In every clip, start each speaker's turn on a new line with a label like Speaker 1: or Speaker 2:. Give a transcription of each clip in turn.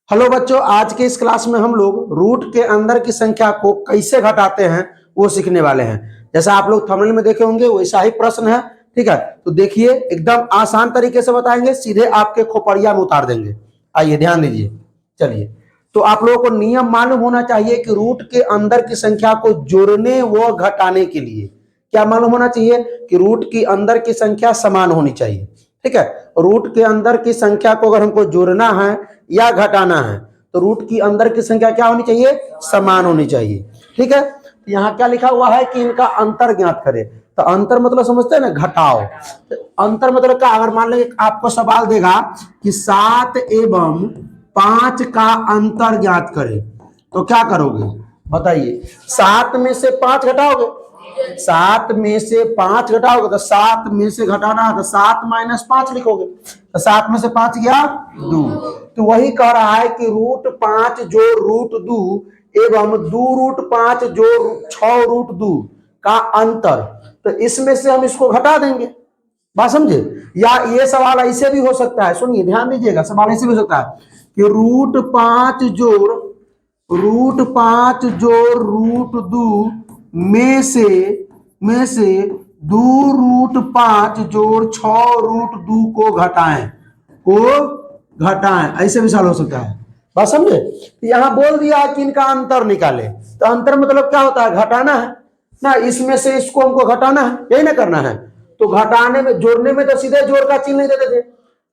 Speaker 1: Hello बच्चों, आज के इस क्लास में हम लोग रूट के अंदर की संख्या को कैसे घटाते हैं वो सीखने वाले हैं। जैसा आप लोग थंबनेल में देखे होंगे वैसा ही प्रश्न है। ठीक है, तो देखिए एकदम आसान तरीके से बताएंगे, सीधे आपके खोपड़िया में उतार देंगे। आइए ध्यान दीजिए। चलिए, तो आप लोगों को नियम मालूम होना चाहिए कि रूट के अंदर की संख्या को जोड़ने व घटाने के लिए क्या मालूम होना चाहिए कि रूट की अंदर की संख्या समान होनी चाहिए। ठीक है, रूट के अंदर की संख्या को अगर हमको जोड़ना है या घटाना है तो रूट की अंदर की संख्या क्या होनी चाहिए, समान होनी चाहिए। ठीक है, तो यहाँ क्या लिखा हुआ है कि इनका अंतर ज्ञात करें। तो अंतर मतलब समझते हैं ना, घटाओ। तो अंतर मतलब क्या, अगर मान लीजिए आपको सवाल देगा कि 7 एवं 5 का अंतर ज्ञात करें तो क्या करोगे बताइए। 7 में से 5 घटाओगे, 7 में से 5 घटाओगे तो 7 में से घटाना है तो 7 माइनस 5 लिखोगे। तो 7 में से 5 गया 2। तो वही कह रहा है कि रूट 5 जोड़ रूट 2 एवं 2 रूट 5 जोड़ 6 रूट 2 का अंतर। तो इसमें से हम इसको घटा देंगे, बात समझे। या ये सवाल ऐसे भी हो सकता है, सुनिए ध्यान दीजिएगा, सवाल ऐसे भी हो सकता है कि रूट 5 जोड़ रूट 2 में से 2 रूट 5 जोड़ 6 रूट 2 को घटाएं ऐसे भी सवाल हो सकता है, बात समझे। यहां बोल दिया कि इनका अंतर निकाले, तो अंतर मतलब क्या होता है, घटाना है ना। इसमें से इसको हमको घटाना है, यही ना करना है। तो घटाने में, जोड़ने में तो सीधे जोड़ का चिन्ह नहीं देते थे,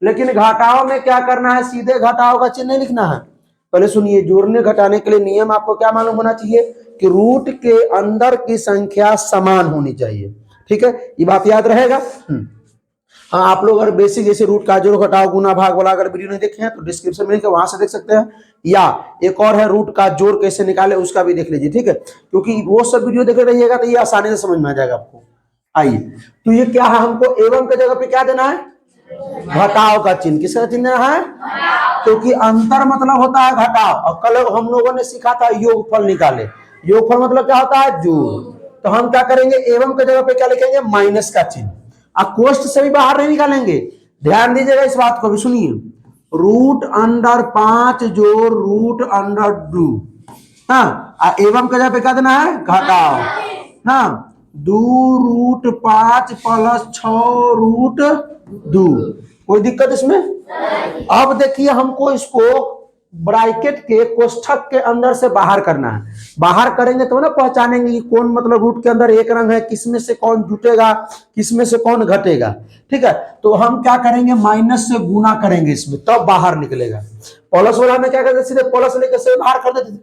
Speaker 1: लेकिन घटाओ में क्या करना है, सीधे घटाओ का चिन्ह नहीं लिखना है। पहले सुनिए, जोड़ने घटाने के लिए नियम आपको क्या मालूम होना चाहिए कि रूट के अंदर की संख्या समान होनी चाहिए। ठीक है, ये बात याद रहेगा। हाँ, आप लोग अगर बेसिक जैसे रूट का जोड़ घटाओ गुना भाग वाला अगर वीडियो नहीं देखे हैं तो डिस्क्रिप्शन में वहां से देख सकते हैं, या एक और है रूट का जोड़ कैसे निकाले उसका भी देख लीजिए। ठीक है, क्योंकि वो सब वीडियो देख रहिएगा तो ये आसानी से समझ में आ जाएगा आपको। आइए, तो ये क्या है, हमको एवं के जगह पे क्या देना है, घटाओ का चिन्ह। किसका चिन्ह देना है, क्योंकि अंतर मतलब होता है घटाओ। और कल हम लोगों ने सीखा था योगफल निकाले। योगफल मतलब क्या होता है, जोड़। तो हम क्या करेंगे, एवं के जगह पे क्या लिखेंगे, माइनस का चिन्ह। अब कोष्ठ से भी बाहर नहीं निकालेंगे, ध्यान दीजिएगा इस बात को भी। सुनिए, रूट अंडर 5 जोड़ रूट अंडर 2, हाँ, एवं के जगह पे क्या देना है, घटाओ। हाँ, 2 रूट 5 प्लस 6 रूट 2, कोई दिक्कत इसमें। अब देखिए, हमको इसको ब्रैकेट के कोष्ठक के अंदर से बाहर करना है। बाहर करेंगे तो ना पहचानेंगे कि कौन मतलब रूट के अंदर एक रंग है, किसमें से कौन जुटेगा, किसमें से कौन घटेगा। ठीक है, तो हम क्या करेंगे, माइनस से गुना करेंगे इसमें, तब बाहर निकलेगा। प्लस वाला में क्या करते, सीधे प्लस लेकर से बाहर कर देते,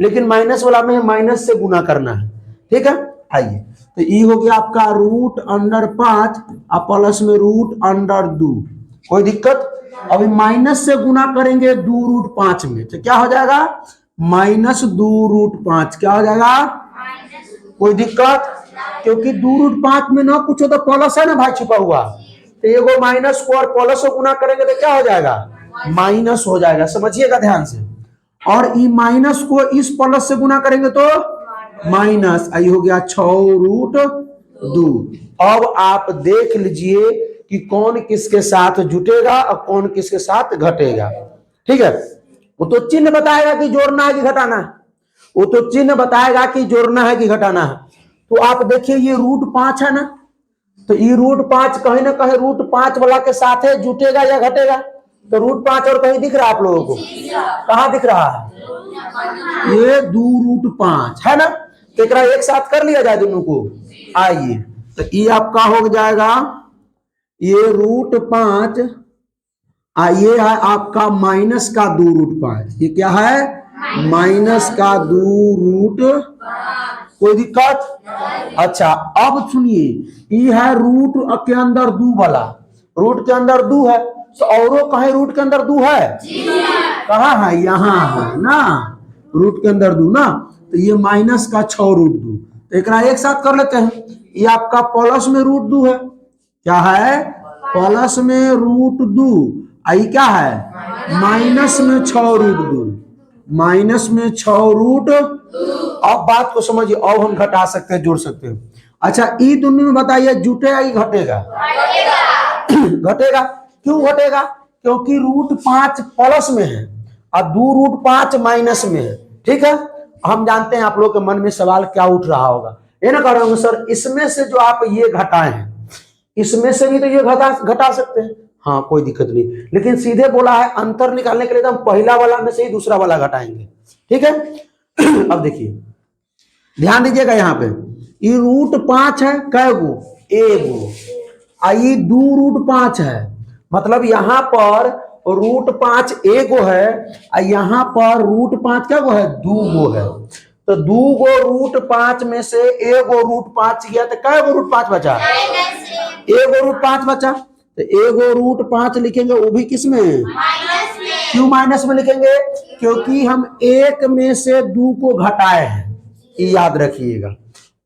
Speaker 1: लेकिन माइनस वाला में माइनस से गुना करना है। ठीक है, आइए, तो ये हो गया आपका रूट अंडर 5 और प्लस में रूट अंडर 2, कोई दिक्कत। अभी माइनस से गुना करेंगे 2 रूट 5 में, तो क्या हो जाएगा, माइनस 2 रूट 5, क्या हो जाएगा, कोई दिक्कत। क्योंकि 2 रूट 5 में ना कुछ हो तो प्लस है ना भाई छुपा हुआ, तो ये वो माइनस को और प्लस को गुना करेंगे तो क्या हो जाएगा, माइनस हो जाएगा। समझिएगा ध्यान से। और ये माइनस को इस प्लस से गुना करेंगे तो माइनस, आई हो गया 6 रूट 2। अब आप देख लीजिए कि कौन किसके साथ जुटेगा और कौन किसके साथ घटेगा। ठीक है, वो तो चिन्ह बताएगा कि जोड़ना है कि घटाना है, वो तो चिन्ह बताएगा कि जोड़ना है कि घटाना है। तो आप देखिए, ये रूट 5 है ना, तो ये रूट 5 कहीं ना कहीं रूट 5 वाला के साथ है, जुटेगा या घटेगा। तो रूट 5 और कहीं दिख रहा है आप लोगों को, कहाँ दिख रहा है, ये 2 रूट 5 है ना। तो एक साथ कर लिया जाए दोनों को। आइए, तो ये आपका हो जाएगा, ये रूट 5, ये है आपका माइनस का 2 रूट 5। ये क्या है, माइनस का 2 रूट, कोई दिक्कत। अच्छा, अब सुनिए, ये है रूट के अंदर 2 वाला, रूट के अंदर 2 है, तो औरों कहीं रूट के अंदर 2 है, कहाँ है, यहाँ है ना, रूट के अंदर 2 ना। तो ये माइनस का 6 रूट 2, तो एक एक साथ कर लेते हैं। ये आपका प्लस में रूट 2 है, क्या है, प्लस में रूट 2, आई क्या है, माइनस में 6 रूट 2, माइनस में 6 रूट। अब बात को समझिए, अब हम घटा सकते हैं, जोड़ सकते हैं। अच्छा, ये दोनों में बताइए जुटेगा कि घटेगा, घटेगा। क्यों घटेगा, क्योंकि रूट 5 प्लस में है और 2√5 माइनस में है, ठीक है। हम जानते हैं आप लोग के मन में सवाल क्या उठ रहा होगा, ये ना कह रहे होंगे सर इसमें से जो आप ये घटाए हैं इसमें से भी तो ये घटा सकते हैं। हाँ कोई दिक्कत नहीं, लेकिन सीधे बोला है अंतर निकालने के लिए तो हम पहला वाला में से ही दूसरा वाला घटाएंगे, ठीक है। अब देखिए ध्यान दीजिएगा, यहाँ पे ये √5 है, कै गो, एगो, आई 2√5 है, मतलब यहाँ पर √5 एगो है और यहाँ पर √5 क्या गो है, 2 गो है। तो 2 गो √5 में से एगो √5 गया तो कै गो √5 बचा, एगो √5 बचा। तो एगो √5 लिखेंगे वो भी किस में, क्यों माइनस में लिखेंगे, क्योंकि हम एक में से 2 को घटाए हैं, ये याद रखिएगा।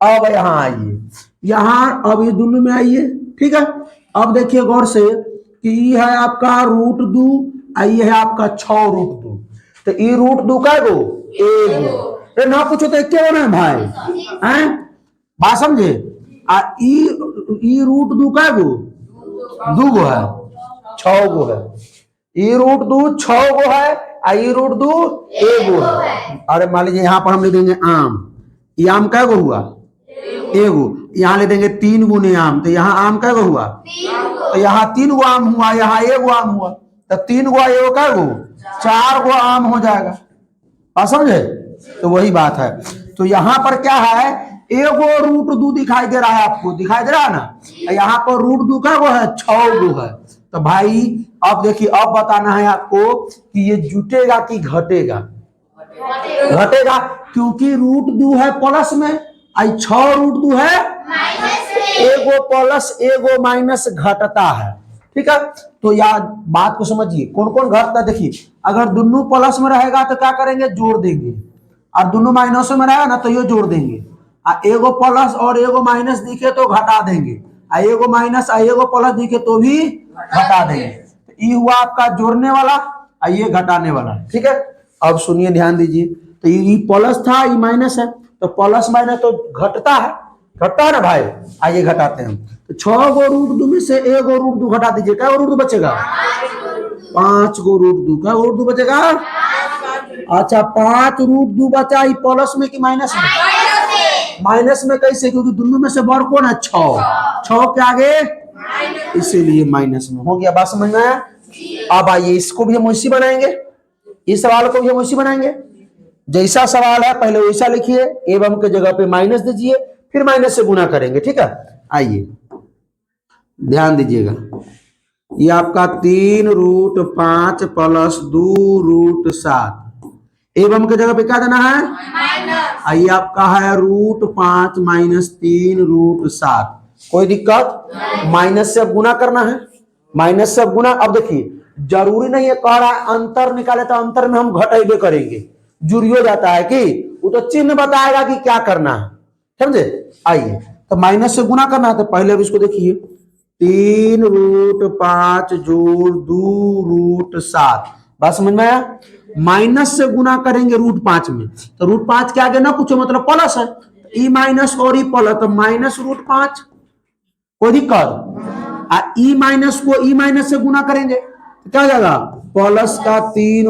Speaker 1: अब यहाँ आइए, यहाँ अब ये दोनों में आइए, ठीक है। अब देखिए गौर से कि ये है आपका √2 और ये है आपका 6√2, तो ये √2 का गो, एगो, ना पूछो तो क्या होना है भाई, हैं बात समझे। √2 का गो, 2 गो है, 6 गो है, ये √2 6 गो है और ये √2 एगो है। अरे मान लीजिए यहाँ पर हम ले देंगे आम, ये आम कै गो हुआ, एगो, यहाँ ले देंगे 3 गुने आम, तो यहाँ आम कै गो हुआ, तो यहाँ 3 गो आम हुआ, यहाँ एगो आम हुआ, तो 3 गो एगो कै गो, 4 गो आम हो जाएगा, आप समझे। तो वही बात है, तो यहाँ पर क्या है, एगो √2 दिखाई दे रहा है, आपको दिखाई दे रहा है ना, यहाँ पर √2 का गो है, 6 गो है। तो भाई अब देखिए, अब बताना है आपको कि ये जुटेगा कि घटेगा, घटेगा, क्योंकि √2 है प्लस में, 6 √2 है एगो प्लस एगो माइनस घटता है, ठीक है। तो यार बात को समझिए, कौन कौन घटता है, देखिए अगर दोनों प्लस में रहेगा तो क्या करेंगे, जोड़ देंगे, और दोनों माइनस में रहेगा ना तो ये जोड़ देंगे, एगो प्लस और एगो माइनस दिखे तो घटा देंगे, एगो माइनस एगो प्लस दिखे तो भी घटा देंगे। तो ये हुआ आपका जोड़ने वाला और ये घटाने वाला, ठीक है। अब सुनिए ध्यान दीजिए, तो ये प्लस था ये माइनस है, तो प्लस माइनस तो घटता है ना भाई, आइए घटाते हैं। तो 6 गो √2 में से एगो √2 घटा दीजिए, क्या √2 बचेगा, 5 गो √2, क्या √2 बचेगा, अच्छा 5 √2 बचा, ये प्लस में कि माइनस में, माइनस में कैसे, क्योंकि दोनों में से बड़ कौन है, 6 के आगे, इसीलिए माइनस में हो गया। बात समझ में आया। अब आइए इसको भी हम वैसी बनाएंगे, इस सवाल को भी हम वैसी बनाएंगे, जैसा सवाल है पहले वैसा लिखिए, एवं के जगह पे माइनस दीजिए, फिर माइनस से गुना करेंगे, ठीक है। आइए ध्यान दीजिएगा, ये आपका 3√5 प्लस 2√7, एवं के जगह पे क्या देना है, आइए आपका है √5 माइनस 3√7, कोई दिक्कत, माइनस से गुना करना है, माइनस से गुना। अब देखिए जरूरी नहीं है, कह रहा है अंतर निकाले तो अंतर में हम घटाइबे करेंगे, जुड़ी हो जाता है कि वो तो चिन्ह बताएगा कि क्या करना है, समझे। आइए तो माइनस से गुना करना है, तो पहले अब इसको देखिए, 3√5 जोड़ 2√7, बात समझ में आया। माइनस से गुना करेंगे √5 में, तो √5 के आगे ना कुछ मतलब प्लस है, ई माइनस और ई प्लस, तो माइनस √5, कोई दिक्कत। ई माइनस को ई माइनस से गुना करेंगे तो क्या हो जाएगा, प्लस का 3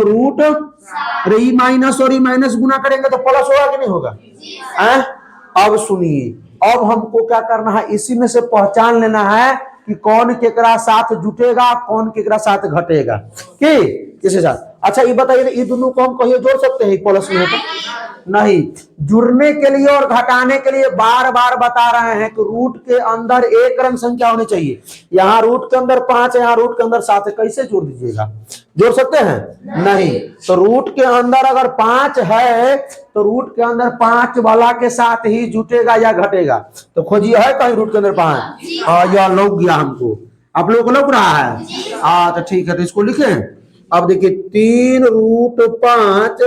Speaker 1: अरे ई माइनस और ई माइनस गुना करेंगे तो प्लस होगा कि नहीं होगा, अब सुनिए, अब हमको क्या करना है, इसी में से पहचान लेना है कि कौन केकरा साथ जुटेगा, कौन केकरा साथ घटेगा, कि किसके साथ। अच्छा ये बताइए, ये दोनों को हम कहीं जोड़ सकते हैं प्लस में, नहीं। जुड़ने के लिए और घटाने के लिए बार बार बता रहे हैं कि रूट के अंदर एक क्रम संख्या होनी चाहिए, यहाँ रूट के अंदर 5 है, यहाँ रूट के अंदर 7 है, कैसे जोड़ दीजिएगा, जोड़ सकते हैं नहीं। तो रूट के अंदर अगर 5 है तो रूट के अंदर 5 वाला के साथ ही जुटेगा या घटेगा, तो खोजिए है कहीं रूट के अंदर 5, यह लग गया हमको, आप लोगों को लग रहा है, तो ठीक है, तो इसको लिखें। अब देखिए 3√5,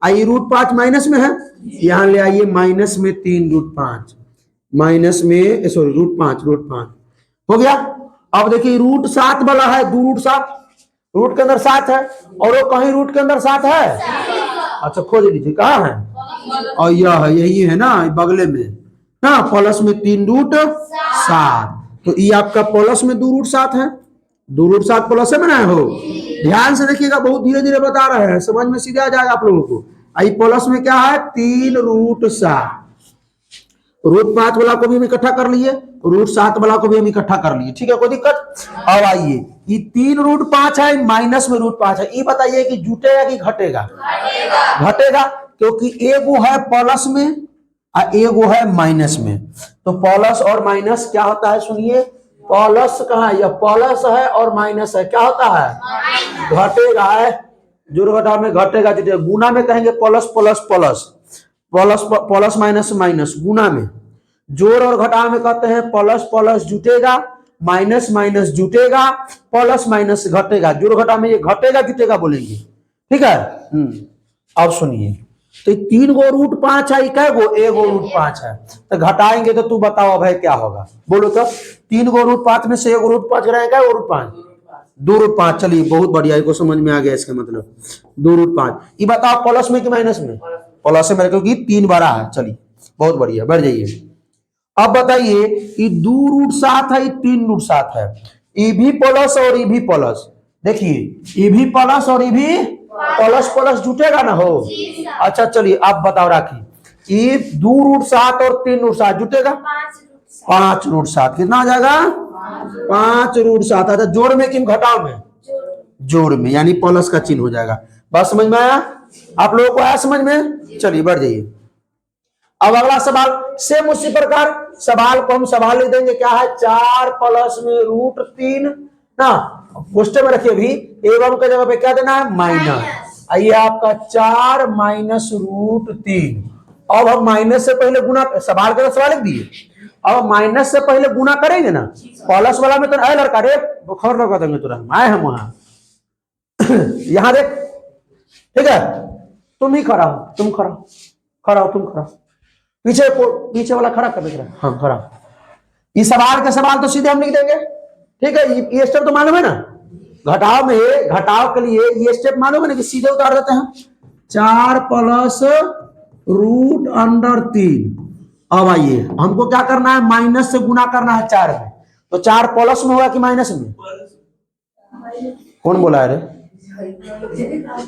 Speaker 1: आइए √5 माइनस में है, यहां ले आइए माइनस में 3√5, माइनस में सॉरी √5 हो गया। अब देखिए √7 वाला है, 2√7, रूट के अंदर 7 है, और वो कहीं रूट के अंदर 7 है, अच्छा खोज लीजिए कहाँ है, और यह है, यही है ना बगले में ना, प्लस में 3√7, तो ये आपका प्लस में 2√7 है, दो रूट 7 प्लस में ना हो। ध्यान से देखिएगा, बहुत धीरे धीरे बता रहे हैं, समझ में सीधे आ जाएगा आप लोगों को। आई प्लस में क्या है 3 रूट 7, रूट 5 वाला को भी हम इकट्ठा कर लिए, रूट 7 वाला को भी हम इकट्ठा कर लिए, ठीक है, कोई दिक्कत। अब आइए, ये 3 रूट 5 है, माइनस में रूट 5 है, ये बताइए कि जुटेगा कि घटेगा? घटेगा, क्योंकि एगो है प्लस में और एगो है माइनस में। तो प्लस और माइनस क्या होता है, सुनिए, प्लस कहाँ है, यह प्लस है और माइनस है, क्या होता है? घटेगा है, जोड़ घटाव में घटेगा जुटेगा। गुना में कहेंगे plus plus plus, plus plus minus minus, गुना में। जोड़ और घटाव में कहते हैं प्लस प्लस जुटेगा, माइनस माइनस जुटेगा, प्लस माइनस घटेगा। जोड़ घटाव में ये घटेगा जुटेगा बोलेंगे, ठीक है। अब सुनिए, तो 3 गो रूट 5 है, क्या गो? एगो रूट 5 है, तो घटाएंगे तो तू बताओ भाई क्या होगा, बोलो तो। 3 गो रूट 5 में से एगो रूट 5 रहेगा, रूट 5 2 रूट 5, चलिए बहुत बढ़िया, को समझ में आ गया इसका मतलब 2 रूट 5। ये बताओ प्लस में कि माइनस में? प्लस में, क्योंकि 3 बड़ा है, चलिए बहुत बढ़िया, बढ़ जाइए। अब बताइए, ये 2 रूट 7 है, ये 3 रूट 7 है, ये भी प्लस और ये भी प्लस, देखिए ये भी प्लस और ये भी प्लस, प्लस जुटेगा ना हो। अच्छा चलिए अब बताओ राखी, ये 2 रूट 7 और 3 रूट 7 जुटेगा? 5 रूट 7, कितना आ जाएगा? 5 रूट 7। अच्छा जोड़ में कि घटाव में? जोड़ में, यानी प्लस का चिन्ह हो जाएगा। बात समझ में आया आप लोगों को? आया समझ में? चलिए बढ़ जाइए। अब अगला सवाल सेम उसी प्रकार, सवाल को हम सवाल लिख देंगे, क्या है? 4 प्लस में रूट 3 ना, क्वेश्चन में रखिए भी, एवं के जगह पे क्या देना है? माइनस। आइए आपका 4 माइनस रूट 3। अब हम माइनस से पहले गुना, सवाल का सवाल लिख दिए, अब माइनस से पहले गुना करेंगे ना, प्लस वाला में तो आए लड़का रे बुखार लगा देंगे तुरंत, आए हम वहां यहां देख, ठीक है, तुम ही खड़ा हो, तुम खड़ा खड़ा हो, तुम खड़ा, पीछे पीछे वाला खड़ा कर देगा, हाँ खड़ा। इस सवाल के सवाल तो सीधे हम लिख देंगे, ठीक है। ये स्टेप तो मालूम है ना, घटाव में, घटाव के लिए ये स्टेप मालूम है ना कि सीधे उतार देते हैं। 4 प्लस रूट अंडर 3। अब आइए, हमको क्या करना है? माइनस से गुना करना है 4 में, तो 4 प्लस में होगा कि माइनस में? कौन बोला है?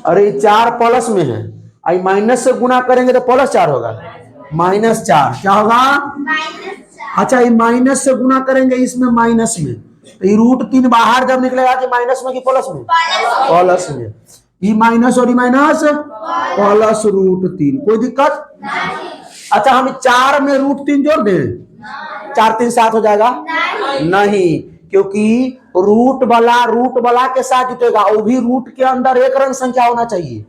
Speaker 1: अरे 4 प्लस में है, आई माइनस से गुना करेंगे तो प्लस 4 होगा, -4 क्या होगा? अच्छा, ये माइनस से गुना करेंगे इसमें माइनस में, तो ये रूट 3 बाहर जब निकलेगा कि माइनस में कि प्लस में? प्लस में। ये माइनस और ये माइनस, प्लस रूट 3, कोई दिक्कत? अच्छा हम 4 में रूट 3 जोड़ दें, 4 3 7 हो जाएगा? नहीं, क्योंकि रूट वाला के साथ जुटेगा, वो भी रूट के अंदर एक रंग संख्या होना चाहिए,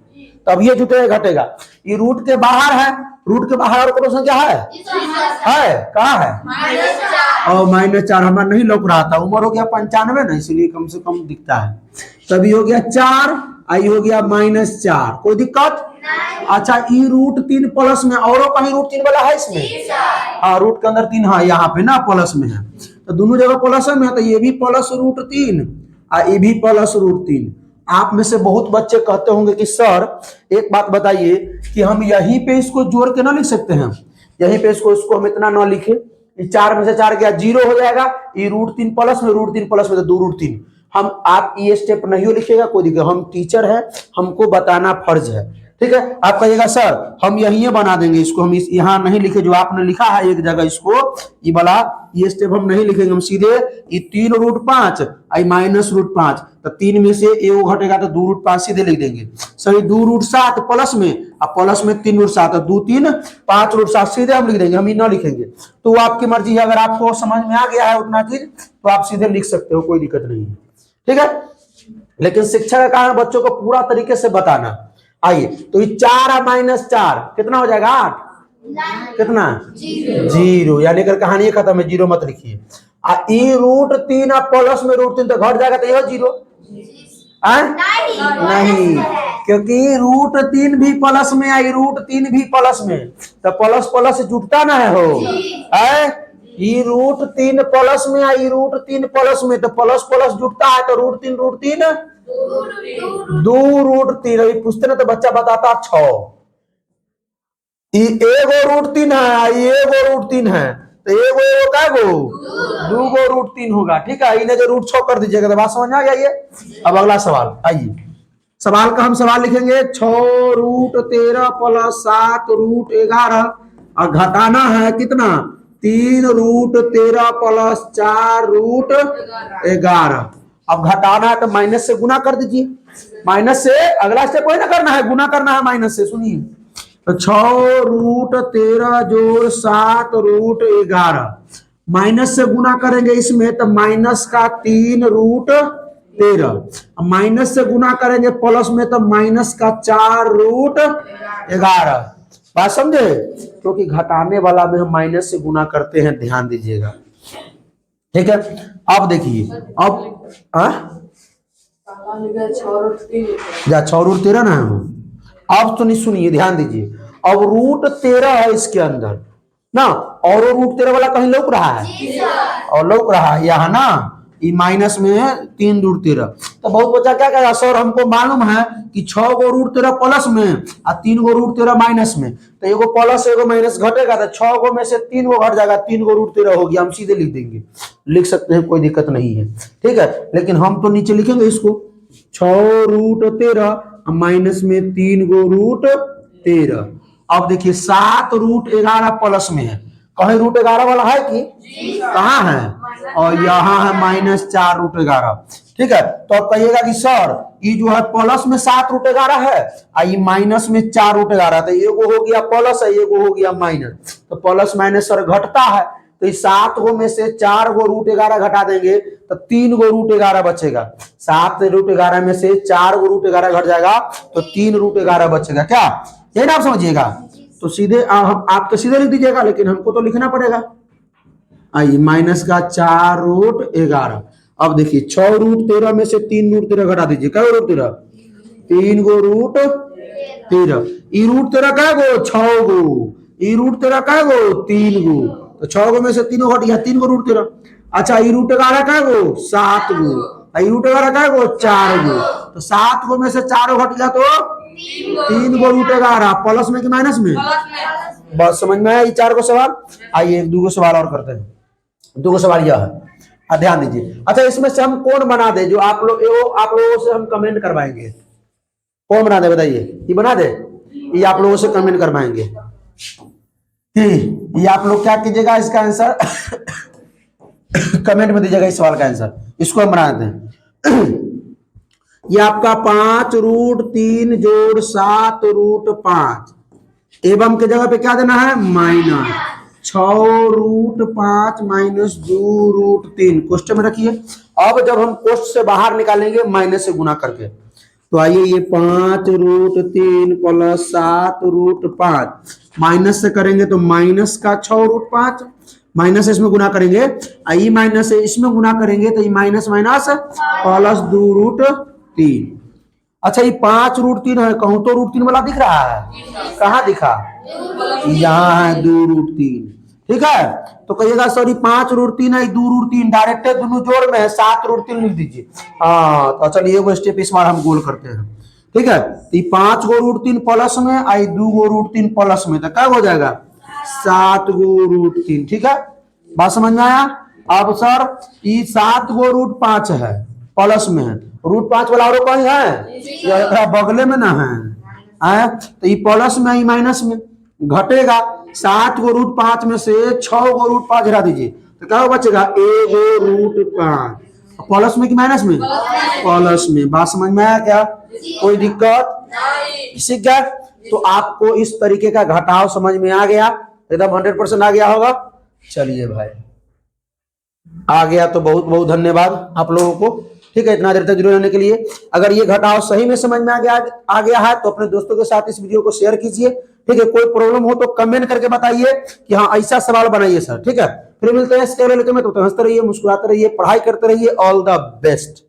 Speaker 1: तब ये जुटेगा घटेगा। ये रूट के बाहर है, रूट के बाहर और कोई संख्या है? कहाँ है? और -4 हमारा नहीं लौक रहा था, उम्र हो गया 95 ना, इसलिए कम से कम दिखता है, तभी हो गया 4, आई हो गया -4, कोई दिक्कत? अच्छा, ई रूट 3 प्लस में, और कहीं रूट 3 वाला है इसमें? हाँ रूट के अंदर 3 है, यहाँ पे ना प्लस में है, तो दोनों जगह प्लस में है, तो ये भी प्लस रूट 3 और ये भी प्लस रूट 3। आप में से बहुत बच्चे कहते होंगे कि सर एक बात बताइए कि हम यहीं पे इसको जोड़ के ना लिख सकते हैं, यहीं पे इसको हम इतना ना लिखे, 4 में से 4 गया 0 हो जाएगा, ये रूट 3 प्लस में, रूट 3 प्लस में तो 2 रूट 3। हम, आप ये स्टेप नहीं लिखेगा कोई दिक्कत, हम टीचर है, हमको बताना फर्ज है, ठीक है। आप कहिएगा सर हम यहीं बना देंगे इसको, हम यहाँ नहीं लिखे जो आपने लिखा है एक जगह, इसको ये वाला ये स्टेप हम नहीं लिखेंगे, हम सीधे ये 3 रूट 5 आई माइनस रूट 5, तो 3 में से एगो घटेगा तो 2 रूट 5 सीधे लिख देंगे। सही 2 रूट 7 प्लस में, अब प्लस में 3 रूट 7, 2 3 5 रूट 7 सीधे हम लिख देंगे, हम ये ना लिखेंगे, तो आपकी मर्जी है, अगर आपको समझ में आ गया है उतना चीज तो आप सीधे लिख सकते हो, कोई दिक्कत नहीं है, ठीक है। लेकिन शिक्षा का काम बच्चों को पूरा तरीके से बताना। आइए, तो ये 4 और -4 कितना हो जाएगा? 8, कितना? 0, यानी अगर कहानी खत्म है, 0 मत लिखिए। ई रूट 3 और प्लस में रूट 3 तो घट जाएगा, तो यह 0 नहीं, क्योंकि रूट 3 भी प्लस में आई, रूट 3 भी प्लस में, तो प्लस प्लस जुटता ना है हो, ये रूट 3 प्लस में आई, रूट 3 प्लस में, तो प्लस प्लस जुटता है, तो रूट 3 2 रूट 3, पूछते ना तो बच्चा बताता 6, एगो रूट 3 है, एगो रूट 3 है, तो एगो का गो 2 गो √3 होगा। ठीक है, इन्हें जो √6 कर दीजिएगा तो बात समझ में आ गया ये। अब अगला सवाल आइए, सवाल का हम सवाल लिखेंगे 6√13 + 7√11 और घटाना है कितना 3√13 + 4√11। अब घटाना है तो माइनस से गुना कर दीजिए, माइनस से अगला स्टेप कोई ना करना है, गुना करना है माइनस से। सुनिए तो 6√13 + 7√11 माइनस से गुना करेंगे इसमें तो माइनस का 3√13, माइनस से गुना करेंगे प्लस में तो माइनस का 4√11। बात समझे, क्योंकि घटाने वाला में हम माइनस से गुना करते हैं, ध्यान दीजिएगा। ठीक है, अब देखिए अब 6√13 ना हो। अब तो नहीं, सुनिए ध्यान दीजिए, अब √13 है इसके अंदर ना, और √13 वाला कहीं लौक रहा है और लौक रहा है यहाँ ना, ये माइनस में है 3√13। तो बहुत बच्चा क्या कहेगा सर हमको मालूम है कि 6 गो √13 प्लस में और 3 गो √13 माइनस में, तो एगो प्लस एगो माइनस घटेगा तो 6 गो में से 3 गो घट जाएगा, 3 गो √13 हो गया। हम सीधे लिख देंगे, लिख सकते हैं, कोई दिक्कत नहीं है। ठीक है, लेकिन हम तो नीचे लिखेंगे इसको 6√13 माइनस में 3 गो √13। अब देखिए 7√11 प्लस में है, कहीं √11 वाला है कि कहाँ है, और यहाँ है -4√11। ठीक है, तो अब कहिएगा कि सर ये जो है प्लस में 7√11 है और ये माइनस में 4√11, तो एगो हो गया प्लस है एगो हो गया माइनस, तो प्लस माइनस सर घटता है, तो इस 7 गो में से 4 गो √11 घटा देंगे तो 3 गो √11 बचेगा। 7√11 में से 4 गो √11 घट जाएगा तो 3 √11 बचेगा। क्या यही ना आप समझिएगा, तो सीधे आप तो सीधे लिख दीजिएगा, लेकिन हमको तो लिखना पड़ेगा। आइए माइनस का 4√11। अब देखिए 6√13 में से 3√13 घटा दीजिए, क्या √13 3 गो √13, ई √13 क्या गो 6 गो, ई √13 क्या गो 3 गो, तो 6 गो में से 3 घट गया 3 गो √13। अच्छा ई √11 क्या गो 7 गो, ई √11 क्या गो 4 गो, तो 7 गो में से 4 घट गया तो 3 गो √11 प्लस में कि माइनस में। बस समझ में आया ये 4 गो सवाल। आइए 2 गो सवाल और करते हैं। 2 गो सवाल यह है, ध्यान दीजिए। अच्छा इसमें से हम कौन बना दे, जो आप लोगों से हम कमेंट करवाएंगे, कौन बना दे बताइए, ये बना दे, ये आप लोगों से कमेंट करवाएंगे। ये आप लोग क्या कीजिएगा, इसका आंसर कमेंट में दीजिएगा, इस सवाल का आंसर, इसको हम बना देते हैं। ये आपका 5√3 जोड़ 7√5 एवं के जगह पे क्या देना है माइनस 6√5 माइनस 2√3 क्वेश्चन में रखिए। अब जब हम क्वेश्चन से बाहर निकालेंगे माइनस से गुना करके, तो आइए ये 5√3 + 7√5 माइनस से करेंगे तो माइनस का 6√5, माइनस इसमें गुना करेंगे, आई माइनस से इसमें गुना करेंगे तो ये माइनस माइनस प्लस 2√3। अच्छा ये 5√3 है, कहूं तो √3 वाला दिख रहा है, कहाँ दिखा, यहाँ है 2√3। ठीक है, तो कहिएगा सॉरी 5√3 है 2√3 डायरेक्ट है, दोनों जोड़ में है 7√3 लिख दीजिए। हाँ तो चलिए वो स्टेप इस बार हम गोल करते हैं। ठीक है, तो 5 गो √3 प्लस में आई 2 गो √3 प्लस में, तो क्या हो जाएगा 7 गो √3। ठीक है, बात समझ में आया। अब सर ये 7 गो √5 है प्लस में है, √5 वाला और कहीं है बगले में ना है, तो ये प्लस में आई माइनस में घटेगा। 7 गो √5 में से 6 गो √5 हटा दीजिए तो क्या बचेगा 1 गो √5, प्लस में कि माइनस में, प्लस में। बात समझ में आया क्या, कोई दिक्कत सीख गया। तो आपको इस तरीके का घटाव समझ में आ गया, एकदम 100% आ गया होगा। चलिए भाई आ गया तो बहुत बहुत धन्यवाद आप लोगों को। ठीक है, इतना देर तक जुड़े रहने के लिए। अगर ये घटाव सही में समझ में आ गया है तो अपने दोस्तों के साथ इस वीडियो को शेयर कीजिए। ठीक है, कोई प्रॉब्लम हो तो कमेंट करके बताइए कि हाँ ऐसा सवाल बनाइए सर। ठीक है, फिर मिलते हैं इसके लेते में, तो हंसते रहिए, मुस्कुराते रहिए, पढ़ाई करते रहिए। All the best.